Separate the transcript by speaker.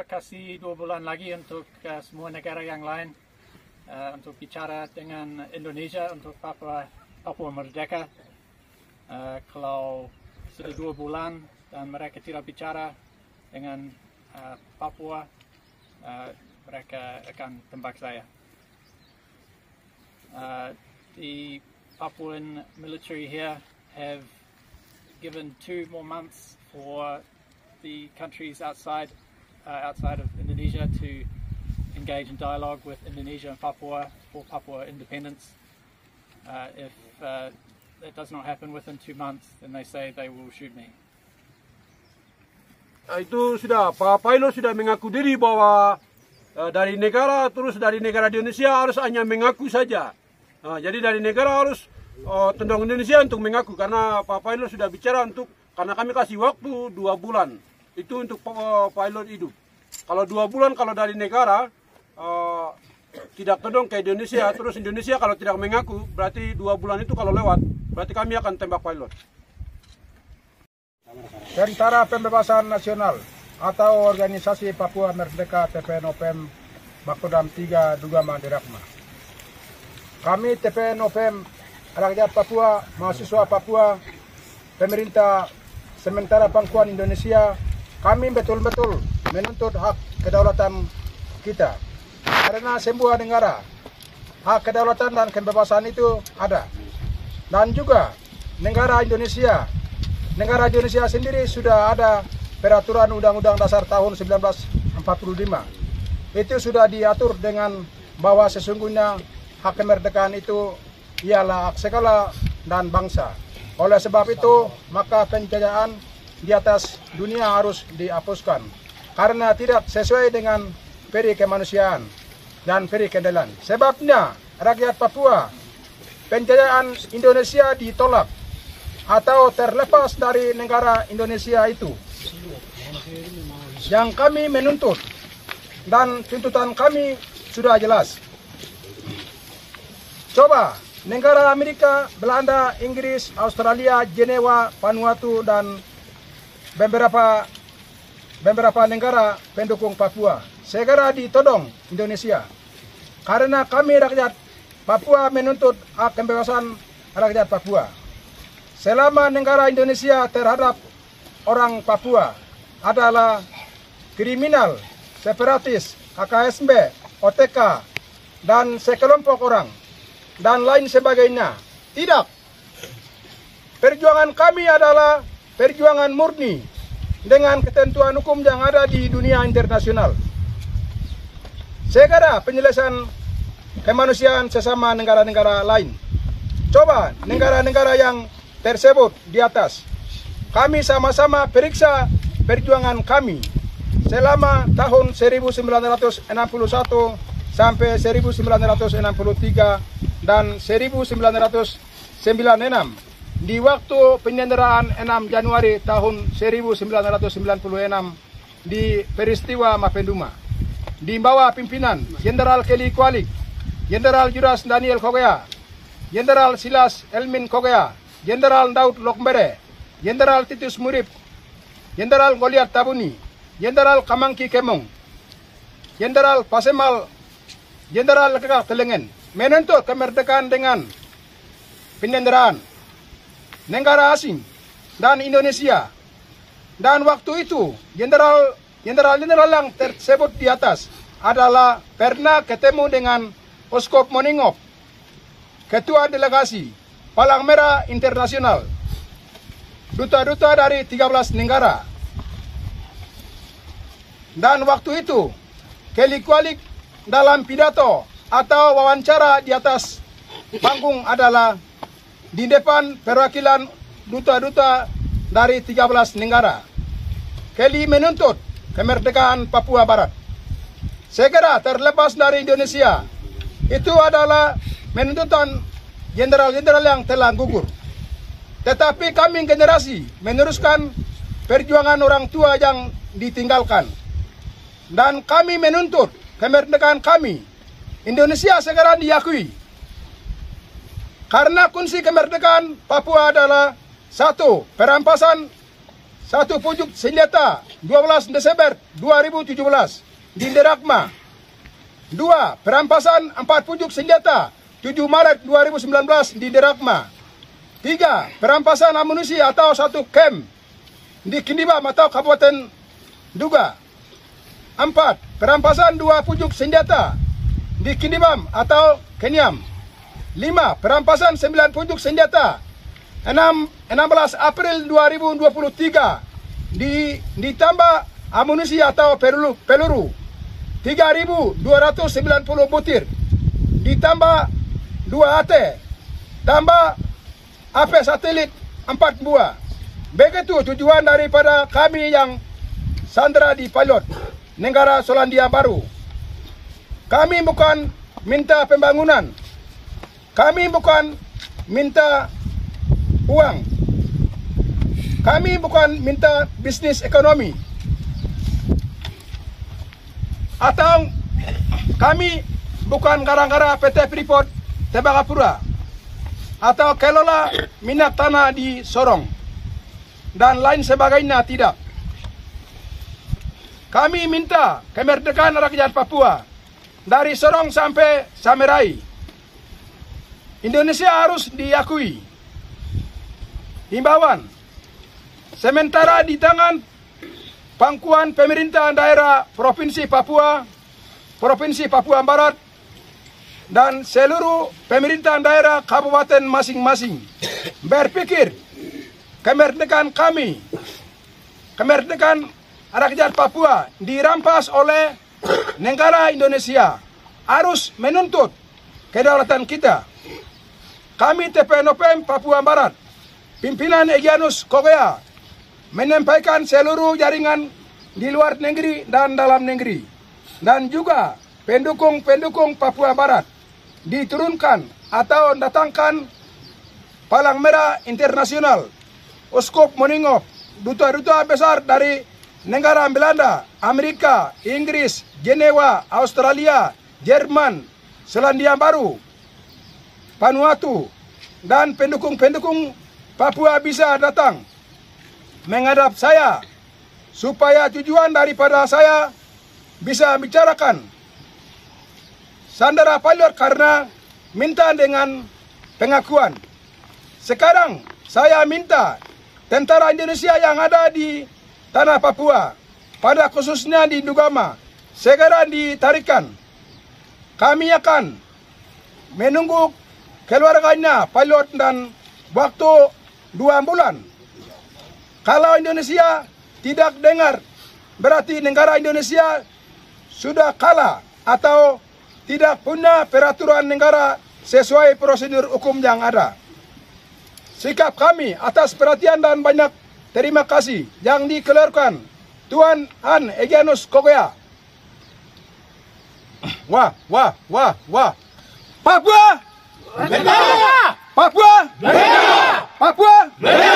Speaker 1: kasih 2 bulan lagi untuk semua negara yang lain untuk bicara dengan Indonesia untuk Papua Merdeka. Kalau sudah 2 bulan dan mereka tidak bicara dengan Papua, mereka akan tembak saya. The Papuan military here have given 2 more months for the countries outside of Indonesia to engage in dialogue with Indonesia and Papua for Papua independence. If that does not happen within 2 months, then they say they will shoot me.
Speaker 2: Itu sudah, Pak Pilot sudah mengaku diri bahwa dari negara Indonesia harus hanya mengaku saja. Jadi dari negara harus tentang Indonesia untuk mengaku, karena Pak Pilot sudah bicara karena kami kasih waktu 2 bulan. Itu untuk pilot hidup. Kalau 2 bulan kalau dari negara tidak todong ke Indonesia, terus Indonesia kalau tidak mengaku, berarti 2 bulan itu kalau lewat, berarti kami akan tembak pilot.
Speaker 3: Tentara Pembebasan Nasional atau Organisasi Papua Merdeka TPNOPM Bakodam 3 Dugama Dirakma. Kami TPNOPM rakyat Papua, mahasiswa Papua, pemerintah sementara Pangkuan Indonesia, kami betul-betul menuntut hak kedaulatan kita. Karena sebuah negara, hak kedaulatan dan kebebasan itu ada. Dan juga negara Indonesia sendiri sudah ada peraturan Undang-Undang Dasar tahun 1945. Itu sudah diatur dengan bahwa sesungguhnya hak kemerdekaan itu ialah hak segala dan bangsa. Oleh sebab itu, maka penjajahan di atas dunia harus dihapuskan karena tidak sesuai dengan peri kemanusiaan dan peri keadilan. Sebabnya rakyat Papua, penjajahan Indonesia ditolak atau terlepas dari negara Indonesia itu. Yang kami menuntut dan tuntutan kami sudah jelas. Coba negara Amerika, Belanda, Inggris, Australia, Jenewa, Vanuatu dan beberapa negara pendukung Papua segera ditodong Indonesia. Karena kami rakyat Papua menuntut hak kebebasan rakyat Papua. Selama negara Indonesia terhadap orang Papua adalah kriminal, separatis, KKSB, OTK, dan sekelompok orang, dan lain sebagainya. Tidak. Perjuangan kami adalah perjuangan murni dengan ketentuan hukum yang ada di dunia internasional. Segera penyelesaian kemanusiaan sesama negara-negara lain. Coba negara-negara yang tersebut di atas, kami sama-sama periksa perjuangan kami selama tahun 1961 sampai 1963 dan 1996 di waktu penyanderaan 6 Januari tahun 1996 di peristiwa Mapenduma di bawah pimpinan Jenderal Kelly Kualik, Jenderal Juras Daniel Kogea, Jenderal Silas Elmin Kogea, Jenderal Daud Lokmbere, Jenderal Titus Murib, Jenderal Goliat Tabuni, Jenderal Kamangki Kemong, Jenderal Pasemal, Jenderal Lekekak Telengen menuntut kemerdekaan dengan penyanderaan negara asing dan Indonesia. Dan waktu itu jenderal yang tersebut di atas adalah pernah ketemu dengan Oskop Moningop, Ketua Delegasi Palang Merah Internasional, duta-duta dari 13 negara. Dan waktu itu Kelly Kualik dalam pidato atau wawancara di atas panggung adalah di depan perwakilan duta-duta dari 13 negara. Kelly menuntut kemerdekaan Papua Barat segera terlepas dari Indonesia. Itu adalah menuntutan jenderal-jenderal yang telah gugur. Tetapi kami generasi meneruskan perjuangan orang tua yang ditinggalkan. Dan kami menuntut kemerdekaan kami. Indonesia segera diakui. Karena kunci kemerdekaan Papua adalah 1. Perampasan satu pucuk senjata 12 Desember 2017 di Derakma. 2. Perampasan 4 pucuk senjata 7 Maret 2019 di Derakma. 3. Perampasan amunisi atau satu camp di Kindibam atau Kabupaten Duga. 4. Perampasan 2 pucuk senjata di Kindibam atau Kenyam. 5. Perampasan 9 pucuk senjata 16 April 2023 ditambah amunisi atau peluru 3.290 butir, ditambah 2 AT, tambah AP satelit 4 buah. Begitu tujuan daripada kami yang sandera di Pilot, negara Selandia Baru. Kami bukan minta pembangunan, kami bukan minta uang, kami bukan minta bisnis ekonomi, atau kami bukan gara-gara PT Freeport Tembagapura atau kelola minyak tanah di Sorong dan lain sebagainya, tidak. Kami minta kemerdekaan rakyat Papua dari Sorong sampai Samerai. Indonesia harus diakui. Himbauan, sementara di tangan pangkuan pemerintah daerah Provinsi Papua Barat, dan seluruh pemerintah daerah kabupaten masing-masing berpikir kemerdekaan kami, kemerdekaan rakyat Papua dirampas oleh negara Indonesia, harus menuntut kedaulatan kita. Kami TPNOPM Papua Barat, pimpinan Egyanus Korea, menyampaikan seluruh jaringan di luar negeri dan dalam negeri, dan juga pendukung-pendukung Papua Barat diturunkan atau datangkan Palang Merah Internasional, Uskup Moningop, duta-duta besar dari negara Belanda, Amerika, Inggris, Jenewa, Australia, Jerman, Selandia Baru, Vanuatu, dan pendukung-pendukung Papua bisa datang menghadap saya supaya tujuan daripada saya bisa bicarakan sandera Pilot karena minta dengan pengakuan. Sekarang saya minta tentara Indonesia yang ada di tanah Papua, pada khususnya di Dugama, segera ditarikan. Kami akan menunggu keluarganya Pilot dan waktu 2 bulan. Kalau Indonesia tidak dengar, berarti negara Indonesia sudah kalah atau tidak punya peraturan negara sesuai prosedur hukum yang ada. Sikap kami atas perhatian dan banyak terima kasih yang dikeluarkan Tuan Han Egyanus Korea. Wah. Papua! Merdeka! Papua! Merdeka! Papua! Merdeka!